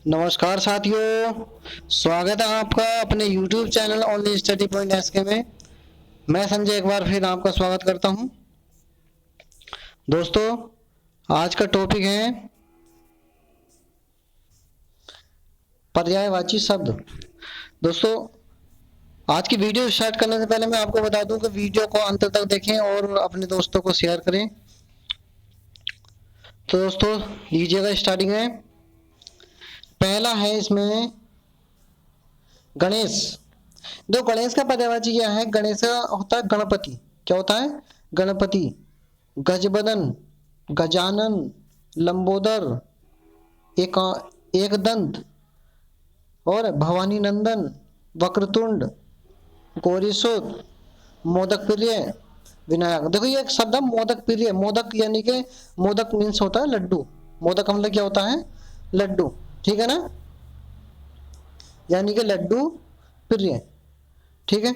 नमस्कार साथियों, स्वागत है आपका अपने YouTube channel only study point SK में। मैं संजय एक बार फिर आपका स्वागत करता हूं। दोस्तों, आज का टॉपिक है पर्यायवाची शब्द। दोस्तों, आज की वीडियो स्टार्ट करने से पहले मैं आपको बता दूं कि वीडियो को अंत तक देखें और अपने दोस्तों को शेयर करें। तो दोस्तों, लीजिएगा स्टार्टिंग है। पहला है इसमें गणेश। दो गणेश का पर्यायवाची क्या है? गणेश का होता है गणपति। क्या होता है? गणपति। गजबदन, गजानन, लंबोदर, एक एकदंत और भवानी नंदन, वक्रतुंड, गौरीशोध, मोदक प्रिय, विनायक। देखो ये एक शब्द है मोदक प्रिय। मोदक यानी कि मोदक मीन्स होता है लड्डू। मोदक का मतलब क्या होता है? लड्डू। ठीक है ना? यानी कि लड्डू प्रिय। ठीक है,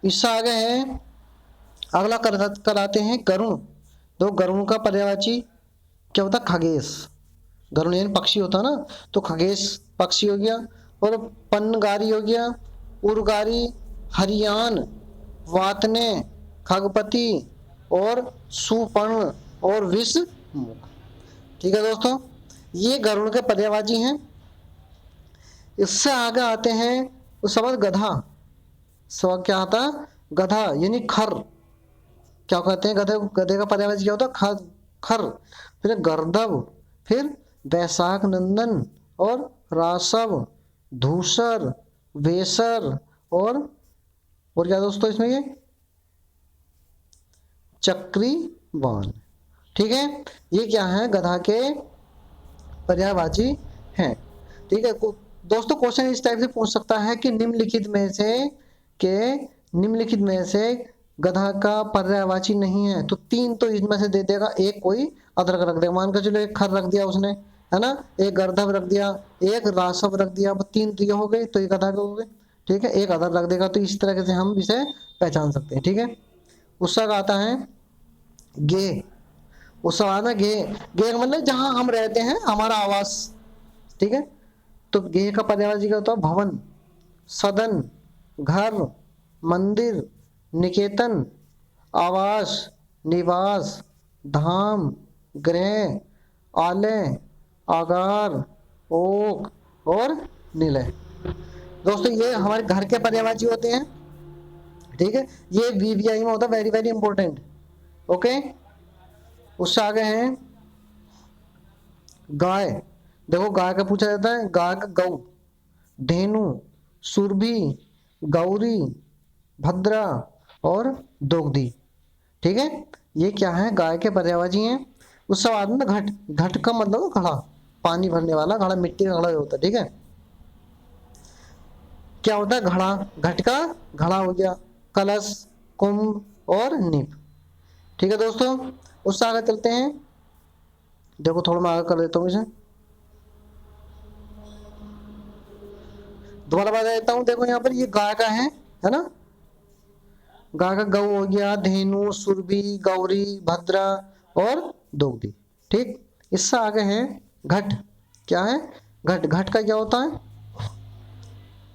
इससे आगे है अगला कराते हैं गरुण। तो गरुण का पर्यायवाची क्या होता है? खगेश। गरुड़ यानी पक्षी होता है ना, तो खगेश पक्षी हो गया। और पन्नगारी हो गया, उर्गारी, हरियान, वातने, खगपति और सुपर्ण और विषमुख। ठीक है दोस्तों, ये गरुड़ के पर्यायवाची हैं। इससे आगे आते हैं उस शब्द गधा। शब्द क्या आता? गधा यानी खर। क्या कहते हैं गधे? गधे का पर्यायवाची क्या होता? खर। खर। फिर गर्दभ, फिर वैशाख नंदन और रासव, धूसर, वेसर और क्या दोस्तों इसमें ये चक्रीवान। ठीक है, ये क्या है? गधा के पर्यायवाची हैं। ठीक है दोस्तों, क्वेश्चन इस टाइप से पूछ सकता है कि निम्नलिखित में से गधा का पर्यायवाची नहीं है, तो तीन तो इसमें से दे देगा, एक कोई अदरक रख देगा। मान कर चलो एक खर रख दिया उसने, है ना, एक गर्दभ रख दिया, एक रासव रख दिया, तीन तो ये हो गए, तो ये गधा के हो गए। ठीक है, एक अदर रख देगा, तो इस तरह से हम इसे पहचान सकते हैं। ठीक है, उसका आता है गे। उस सवाल में गे, गे का मतलब जहां हम रहते हैं, हमारा आवास। ठीक है, तो गे का पर्यायवाची क्या होता है? भवन, सदन, घर, मंदिर, निकेतन, आवास, निवास, धाम, गृह, आलय, आगार, ओक और निलय। दोस्तों, ये हमारे घर के पर्यायवाची होते हैं। ठीक है, ये वीवीआई में होता है, वेरी वेरी इंपॉर्टेंट। ओके, उससे आगे हैं गाय। देखो गाय का पूछा जाता है, गाय का गौ, धेनु, सुरभि, गौरी, भद्रा और दोगदी। ठीक है, ये क्या है? गाय के पर्यायवाची हैं। उस सवाल में घट। घट का मतलब घड़ा, पानी भरने वाला घड़ा, मिट्टी का घड़ा होता है। ठीक है, क्या होता है? घड़ा। घट का घड़ा हो गया। कलश, कुंभ और नीप। ठीक है दोस्तों, उससे आगे चलते हैं। देखो थोड़ा मैं आगे कर देता हूँ इसे, दोबारा बता देता हूँ। देखो यहाँ पर ये गाय का है ना, गाय का गौ हो गया, धेनु, सुरभि, गौरी, भद्रा और दोगदी। ठीक, इससे आगे है घट। क्या है? घट। घट का क्या होता है?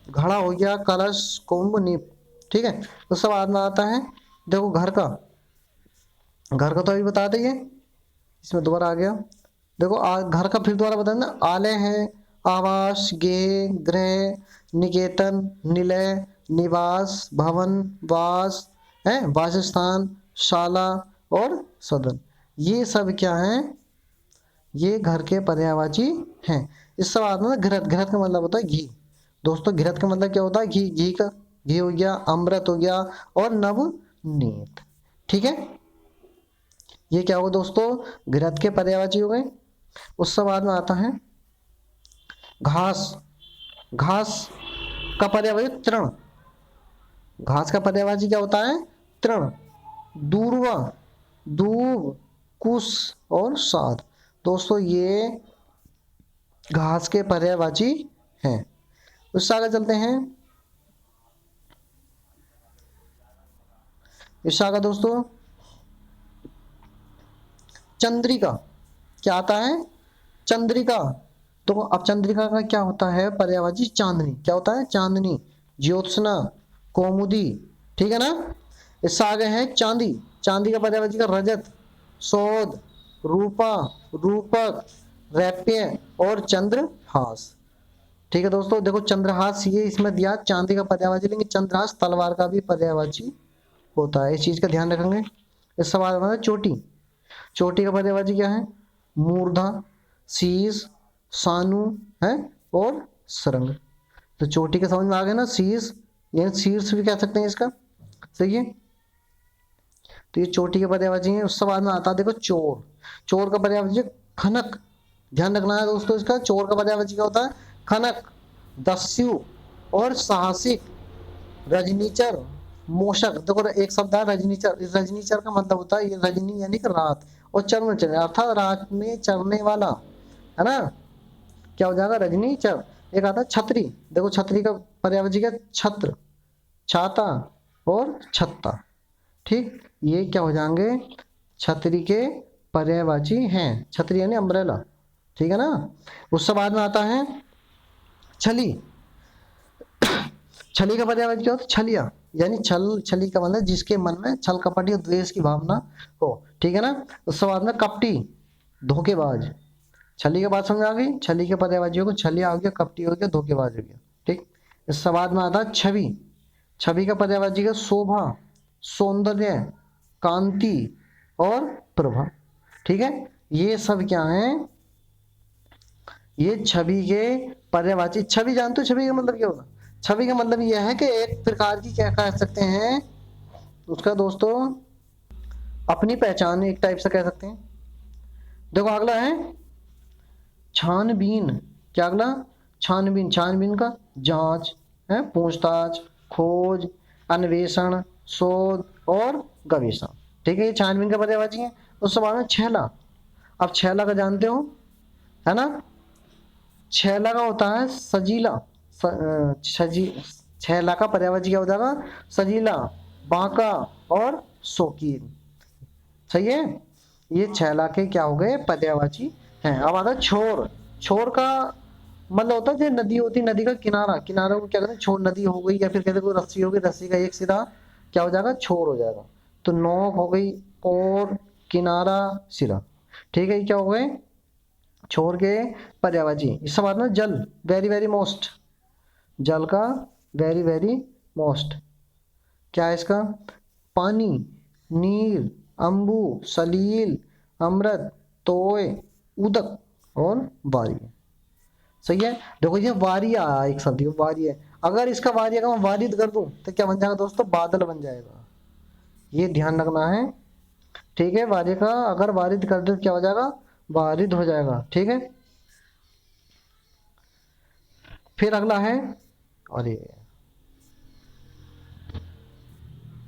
घड़ा हो गया, कलश, कुंभ, नीप। ठीक है, उसके बाद में आता है देखो घर का। घर का तो अभी बता दिए, इसमें दोबारा आ गया। देखो घर का फिर दोबारा बताना। आलय है, आवास, गे, गृह, निकेतन, निलय, निवास, भवन, वास है, वासस्थान, शाला और सदन। ये सब क्या है? ये घर के पर्यायवाची हैं। इस सवाल में घृत। घृत का मतलब होता है घी। दोस्तों, घृत का मतलब क्या होता है? घी। घी का घी हो गया, अमृत हो गया और नवनीत। ठीक है, ये क्या होगा दोस्तों? घृत के पर्यायवाची हो गए। उससे बाद में आता है घास। घास का पर्यायवाची तृण। घास का पर्यायवाची क्या होता है? तृण। दूर्वा, दूब, कुश और साध। दोस्तों, ये घास के पर्यायवाची हैं। उससे आगे चलते हैं। इससे आगे दोस्तों चंद्रिका। क्या आता है? चंद्रिका। तो अब चंद्रिका का क्या होता है पर्यायवाची? चांदनी। क्या होता है? चांदनी, ज्योत्सना, कौमुदी, ठीक है ना। इससे आगे है चांदी। चांदी का पर्यायवाची का रजत, शोध, रूपा, रूपक, रैप्य और चंद्रहास। ठीक है दोस्तों, देखो चंद्रहास ये इसमें दिया चांदी का पर्यायवाची, लेकिन चंद्रहास तलवार का भी पर्यायवाची होता है, इस चीज का ध्यान रखेंगे। इस सवाल में चोटी। चोटी का पर्यायवाची क्या है? मूर्धा, शीश, सानु है और सरंग। तो चोटी के समझ में आ गया ना, शीश, यानी शीर्ष भी कह सकते हैं इसका, सही है। तो ये चोटी के पर्यायवाची है। उसके बाद में आता है देखो चोर। चोर का पर्यायवाची खनक। ध्यान रखना है दोस्तों इसका, चोर का पर्यायवाची क्या होता है? खनक, दस्यु और साहसिक, रजनीचर, मोशक। देखो एक शब्द है रजनीचर, इस रजनीचर का मतलब होता है ये रजनी यानी कि रात, और चर में चरने अर्थात रात में चरने वाला, है ना। क्या हो जाएगा? रजनीचर। एक आता है छतरी। देखो छतरी का पर्यायवाची क्या? छत्र, छाता और छत्ता। ठीक, ये क्या हो जाएंगे? छतरी के पर्यायवाची हैं। छतरी यानी अम्ब्रेला, ठीक है ना। उससे बाद में आता है छली। छली का पर्यायवाची क्या होता है? छलिया, यानी छल, छली का मतलब जिसके मन में छल कपट या द्वेष की भावना हो, ठीक है ना। उसके बाद में कपटी, धोखेबाज। छली के बाद समझ आ गई। छली के पर्यायवाचियों को छलिया हो गया, कपटी हो गया, धोखेबाज हो गया, ठीक। इसके बाद में आता है छवि। छवि का पर्यायवाची का शोभा, सौंदर्य, कांति और प्रभा, ठीक है। ये सब क्या है? ये छवि के पर्यायवाची। छवि जानते हो छवि का मतलब क्या होगा? छवि का मतलब यह है कि एक प्रकार की क्या कह सकते हैं उसका दोस्तों, अपनी पहचान एक टाइप से कह सकते हैं। देखो अगला है छानबीन। क्या अगला? छानबीन। छानबीन का जांच है, पूछताछ, खोज, अन्वेषण, शोध और गवेषण, ठीक है। ये छानबीन का पर्यायवाची है। उसके बाद में छैला। अब छैला का जानते हो, है ना। छैला का होता है सजीला, छैला का पर्यायवाची क्या हो जाएगा? सजीला, बांका और शौकीन, सही है। ये छैला के क्या हो गए? पर्यायवाची हैं। अब आता है छोर। छोर का मतलब होता है जो नदी होती है, नदी का किनारा, किनारे को क्या कहते हैं? छोर। नदी हो गई या फिर कहते कोई रस्सी हो गई, रस्सी का एक सिरा क्या हो जाएगा? छोर हो जाएगा। तो नोक हो गई, और किनारा, सिरा, ठीक है। ये क्या हो गए? छोर के पर्यायवाची। इसके बाद में जल, वेरी वेरी मोस्ट। जल का वेरी वेरी मोस्ट क्या है इसका? पानी, नीर, अंबु, सलील, अमृत, तोय, उदक और वारी, सही है। देखो ये वारिया, एक शब्द वारी है। अगर इसका वारिया का मैं वारिद कर दूं तो क्या बन जाएगा दोस्तों? बादल बन जाएगा। ये ध्यान रखना है, ठीक है। वारिया का अगर वारिद कर दो तो क्या हो जाएगा? वारिद हो जाएगा, ठीक है। फिर अगला है, अरे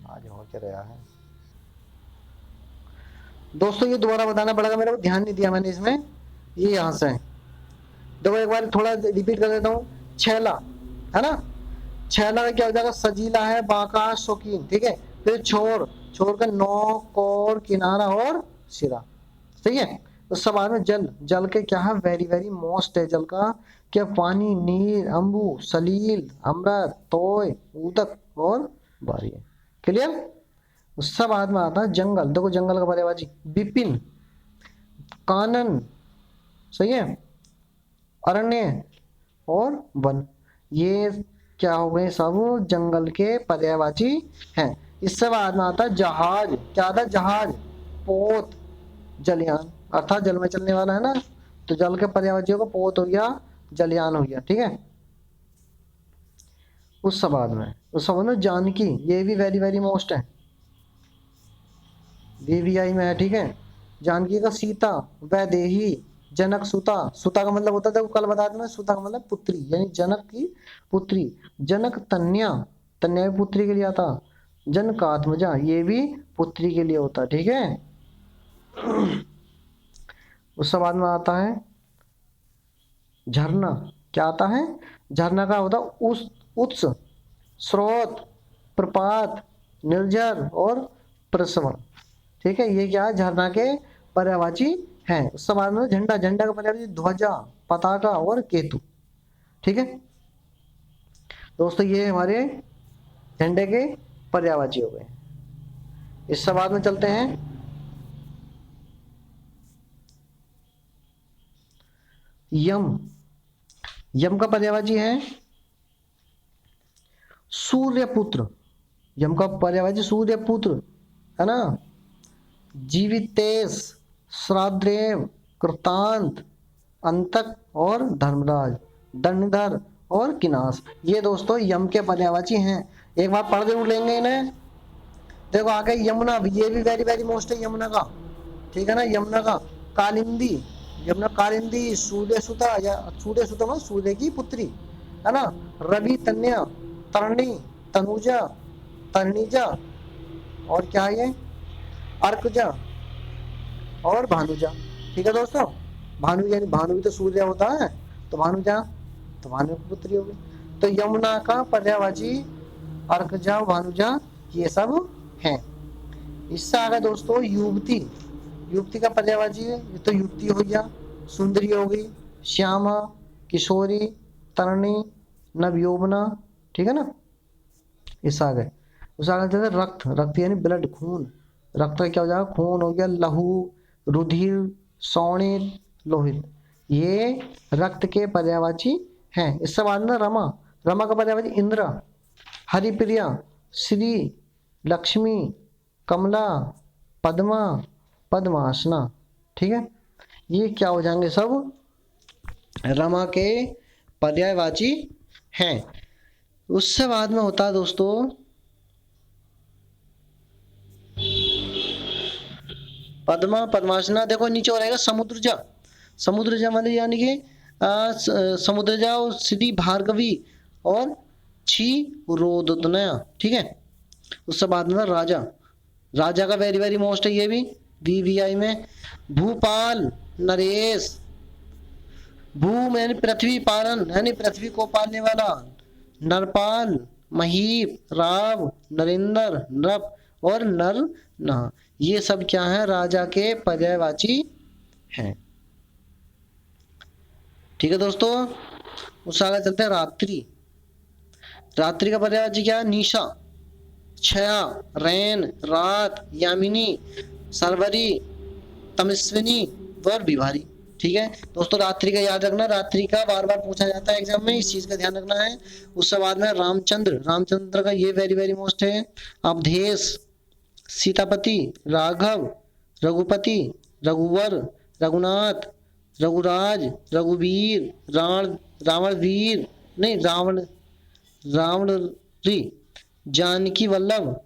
आज हो क्या रहा है दोस्तों, ये दोबारा बताना पड़ेगा, मेरे को ध्यान नहीं दिया मैंने इसमें। ये यहां से है, देखो एक बार थोड़ा रिपीट कर देता हूँ। छैला, है ना। छैला का क्या हो जाएगा? सजीला है, बांका, शौकीन, ठीक है। फिर छोर, छोर का नोक, कोर, किनारा और सिरा, सही है। उसके बाद में जल, जल के क्या है? वेरी वेरी मोस्ट है जल का। क्या? पानी, नीर, अंबु, सलील, अमृत, तोय, उदक और बारी, क्लियर। उसके बाद में आता है जंगल। देखो जंगल का पर्यायवाची विपिन, कानन, सही है, अरण्य और वन। ये क्या हो गए? सब जंगल के पर्यायवाची हैं। इससे बाद में आता है जहाज। क्या आता है? जहाज, पोत, जलयान, अर्थात जल में चलने वाला, है ना। तो जल के पर्यायवाचियों का पोत हो गया, जलयान हो गया, ठीक है। उस बाद में जानकी, ये भी वेरी वेरी मोस्ट है, वीवीआई में है, ठीक है। जानकी का सीता, वैदेही, जनक सुता। सुता का मतलब होता है, देखो कल बता देना, सुता का मतलब पुत्री, यानी जनक की पुत्री। जनक तन्या, तन्या भी पुत्री के लिए आता। जनकात्मजा, ये भी पुत्री के लिए होता है, ठीक है। उसके बाद में आता है झरना। क्या आता है? झरना का होता उस, उत्स, स्रोत, प्रपात, निर्झर और प्रसवन, ठीक है। ये क्या है? झरना के पर्यायवाची हैं। उसके बाद में झंडा, झंडा का पर्यायवाची ध्वजा, पताका और केतु। ठीक है दोस्तों, ये हमारे झंडे के पर्यायवाची हो गए। इसके बाद में चलते हैं यम। यम का पर्यायवाची है सूर्यपुत्र। यम का पर्यायवाची सूर्यपुत्र है ना। जीवितेश, श्राद्देव, कृतांत, अंतक और धर्मराज, दंडधर और किनास। ये दोस्तों यम के पर्यायवाची हैं। एक बार पढ़ जरूर लेंगे इन्हें। देखो आगे यमुना, ये भी वेरी वेरी मोस्ट है यमुना का। ठीक है ना, यमुना का। कालिंदी, यमुना कालिंदी, सूर्य सुता, या सूर्य सुता मतलब सूर्य की पुत्री है ना। रवि, तन्या, तरणी, तनुजा, तरणीजा, और क्या है ये, अर्कजा और भानुजा। ठीक है दोस्तों, भानु यानी भानु भी तो सूर्य होता है, तो भानुजा तो भानु की पुत्री होगी। तो यमुना का पर्यायवाची अर्कजा, भानुजा ये सब हैं। इससे आगे दोस्तों युवती। युवती का पर्यायवाची है, ये तो युवती हो गया, सुंदरी हो गई, श्यामा, किशोरी, तरणी, नवयौवना। ठीक है ना। इस आगे उस आगे चलते रक्त। रक्त यानी ब्लड, खून। रक्त का क्या हो जाएगा, खून हो गया, लहू, रुधिर, सौणित, लोहित। ये रक्त के पर्यायवाची हैं। इससे बाद में रमा। रमा का पर्यायवाची इंद्र, हरिप्रिया, श्री, लक्ष्मी, कमला, पद्मा, पद्मासना। ठीक है, ये क्या हो जाएंगे, सब रमा के पर्यायवाची हैं। उससे बाद में होता है दोस्तों पद्मा, पद्मासना। देखो नीचे हो रहेगा समुद्रजा। समुद्रजा मतलब यानी कि समुद्रजा और श्री भार्गवी और क्षीरोदनया। ठीक है, उससे बाद में राजा। राजा का वेरी वेरी मोस्ट है ये भी, वीवीआई में। भूपाल, नरेश। भू यानी पृथ्वी, पालन यानी पृथ्वी को पालने वाला, नरपाल, महीप, राव, नरेंद्र, नृप और नर नह। ये सब क्या है, राजा के पर्यायवाची हैं। ठीक है दोस्तों, उससे आगे चलते हैं रात्रि। रात्रि का पर्यायवाची क्या है, निशा, छया, रैन, रात, यामिनी, सरवरी, तमस्विनी और बिहारी। ठीक है दोस्तों, रात्रि का याद रखना, रात्रि का बार बार पूछा जाता है एग्जाम में, इस चीज का ध्यान रखना है। उसके बाद में रामचंद्र। रामचंद्र का ये वेरी वेरी मोस्ट है, अवधेश, सीतापति, राघव, रघुपति, रघुवर, रघुनाथ, रघुराज, रघुवीर, रावणवीर, नहीं रावण, रावणरी, जानकी वल्लभ,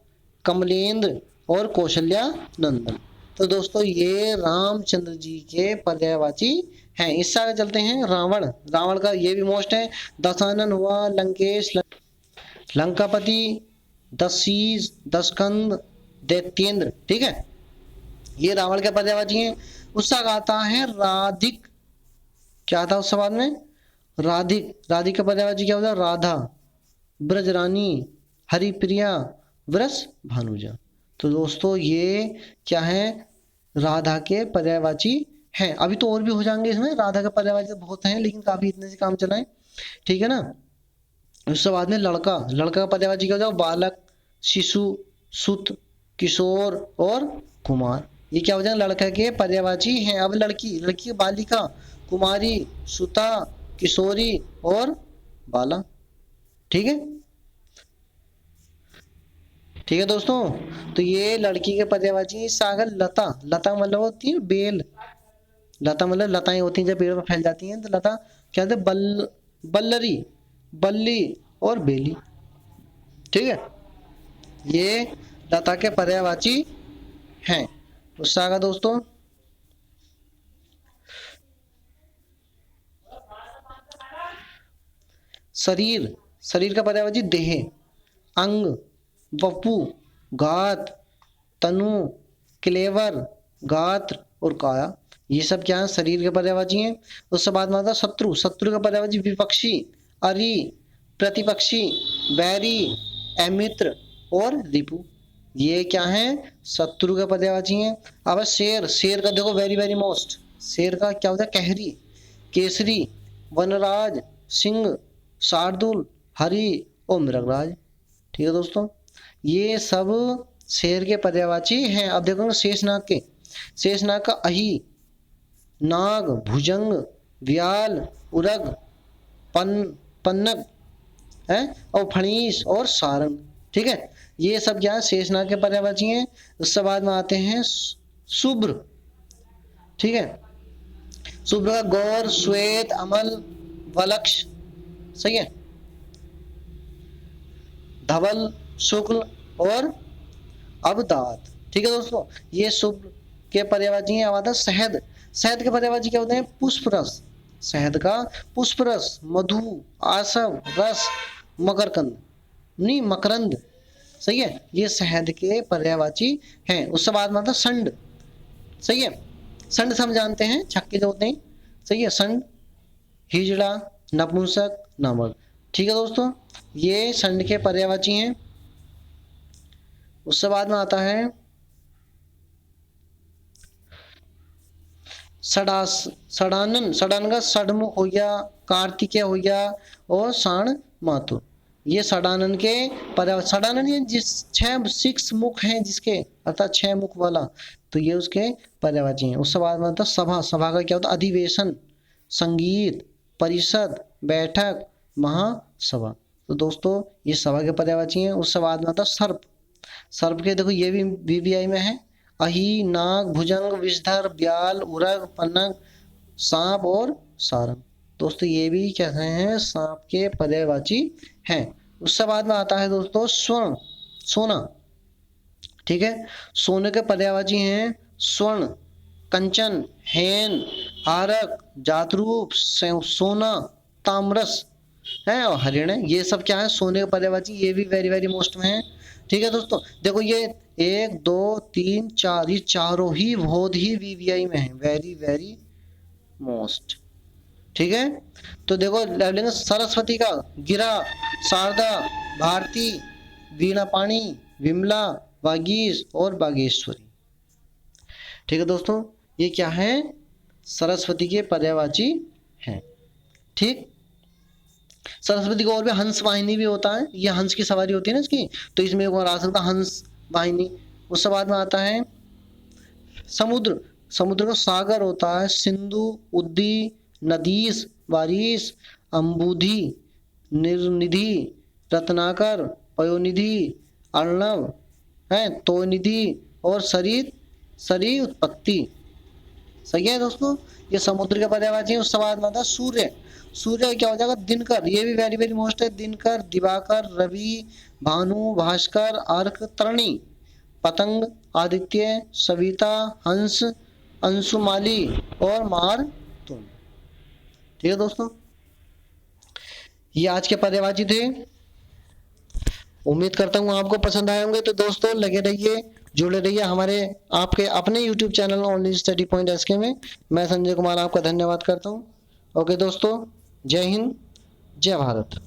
कमलेंद्र और कौशल्या नंदन। तो दोस्तों ये रामचंद्र जी के पर्यायवाची हैं। इससे आगे चलते हैं रावण। रावण का ये भी मोस्ट है, दशानन हुआ, लंकेश, लंकापति, दशीष, दशकंद, दैत्येंद्र। ठीक है, ये रावण के पर्यायवाची हैं। उससे आगे आता है राधिक। क्या था उस सवाल में, राधिक। राधिक का पर्यायवाची क्या होता है, राधा, ब्रजरानी, हरिप्रिया, वृष भानुजा। तो दोस्तों ये क्या है, राधा के पर्यायवाची हैं। अभी तो और भी हो जाएंगे इसमें, राधा के पर्यायवाची तो बहुत हैं, लेकिन काफी इतने से काम चलाएं। ठीक है ना। उसके बाद में लड़का। लड़का का पर्यायवाची क्या होता है, बालक, शिशु, सुत, किशोर और कुमार। ये क्या हो जाएंगे, लड़का के पर्यायवाची हैं। अब लड़की। लड़की बालिका, कुमारी, सुता, किशोरी और बाला। ठीक है, ठीक है दोस्तों, तो ये लड़की के पर्यायवाची। सागर लता। लता मतलब होती है बेल। लता मतलब लताएं होती हैं जब पेड़ पर फैल जाती हैं, तो लता क्या होता है, बल्लरी, बल्ली और बेली। ठीक है, ये लता के पर्यायवाची हैं। उससे आगे दोस्तों शरीर। शरीर का पर्यायवाची देह, अंग, वपु, घात, तनु, क्लेवर, गात्र और काया। ये सब क्या है, शरीर के पर्यायवाची हैं। उसके बाद में आता है शत्रु। शत्रु का पर्यायवाची विपक्षी, अरि, प्रतिपक्षी, बैरी, अमित्र और रिपु। ये क्या है, शत्रु के पर्यायवाची हैं। अब शेर। शेर का देखो वेरी वेरी मोस्ट, शेर का क्या होता है? कहरी, केसरी, वनराज, सिंह, शार्दुल, हरि और मृगराज। ठीक है दोस्तों, ये सब शेर के पर्यायवाची हैं। अब देखो शेषनाग के, शेषनाग का अहि, नाग, भुजंग, व्याल, उरग, पन्नग है और फणीस और सारंग। ठीक है, ये सब क्या है? शेषनाग के पर्यायवाची हैं। उसके बाद में आते हैं शुभ्र। ठीक है, शुभ्र का गौर, श्वेत, अमल, वलक्ष, सही है, धवल, शुक्ल और अवदात। ठीक है दोस्तों, ये शुभ्र के पर्यायवाची हैं। अब आता है शहद। शहद के पर्यायवाची क्या होते हैं? पुष्परस, शहद का पुष्परस, मधु, आसव, रस, मकरकंद, नहीं मकरंद, सही है, ये शहद के पर्यायवाची हैं। उसके बाद में आता है संड। सही है, संड हम जानते हैं छक्के जो होते हैं, सही है, संड, हिजड़ा, नपुंसक, नमक। ठीक है दोस्तों, ये संड के पर्यायवाची हैं। उसके बाद में आता है सड़ानन। सड़ानन का सड़मुख हो गया, कार्तिकेय हो गया और साण मातु। ये सड़ानन के सड़ानन ये जिस 6 मुख हैं जिसके, अर्थात 6 मुख वाला, तो ये उसके पर्यायवाची हैं। उसके बाद में आता है सभा। सभा का क्या होता है? अधिवेशन, संगीत, परिषद, बैठक, महासभा। तो दोस्तों ये सभा के पर्यायवाची हैं। उसके बाद में आता है सर्प। सर्प के देखो ये भी वीवीआई में है, अहि, नाग, भुजंग, विषधर, ब्याल, उरग, पन्नग, सांप और सारंग। दोस्तों ये भी क्या हैं? सांप के पर्यायवाची हैं। उसके बाद में आता है दोस्तों स्वर्ण, सोना। ठीक है, सोने के पर्यायवाची हैं स्वर्ण, कंचन, हेन, आरक, जातरूप, सोना, ताम्रस है और हरिण है। ये सब क्या है? सोने के पर्यायवाची। ये भी वेरी वेरी मोस्ट में है। ठीक है दोस्तों, देखो ये 1 2 3 4, ये चारों ही बहुत ही वीवीआई में है, वेरी वेरी मोस्ट। ठीक है, तो देखो लेंगे सरस्वती का गिरा, शारदा, भारती, वीणा पाणी, विमला, वागीश और बागेश्वरी। ठीक है दोस्तों, ये क्या है? सरस्वती के पर्यायवाची हैं। ठीक, सरस्वती को और भी हंस वाहिनी भी होता है, ये हंस की सवारी होती है ना इसकी, तो इसमें एक और आ सकता है हंस वाहिनी। उसके बाद में आता है समुद्र। समुद्र का सागर होता है सिंधु, उद्दी, नदीस, वारिस, अम्बुधि, निर्निधि, रत्नाकर, पयोनिधि, अर्णव है, तोनिधि और सरी उत्पत्ति। सही है दोस्तों, ये समुद्र के पर्यायवाची है। उसके बाद में आता है सूर्य। सूर्य क्या हो जाएगा? दिनकर। ये भी वेरी वेरी मोस्ट है, दिनकर, दिवाकर, रवि, भानु, भास्कर, अर्क, तरणी, पतंग, आदित्य, सविता, हंस, अंशुमाली और मारतुंड। ठीक है दोस्तों, ये आज के पर्यायवाची थे। उम्मीद करता हूँ आपको पसंद आए होंगे। तो दोस्तों लगे रहिए, जुड़े रहिए हमारे आपके अपने YouTube channel only study point SK में। मैं संजय कुमार आपका धन्यवाद करता हूँ। ओके दोस्तों, जय हिंद, जय भारत।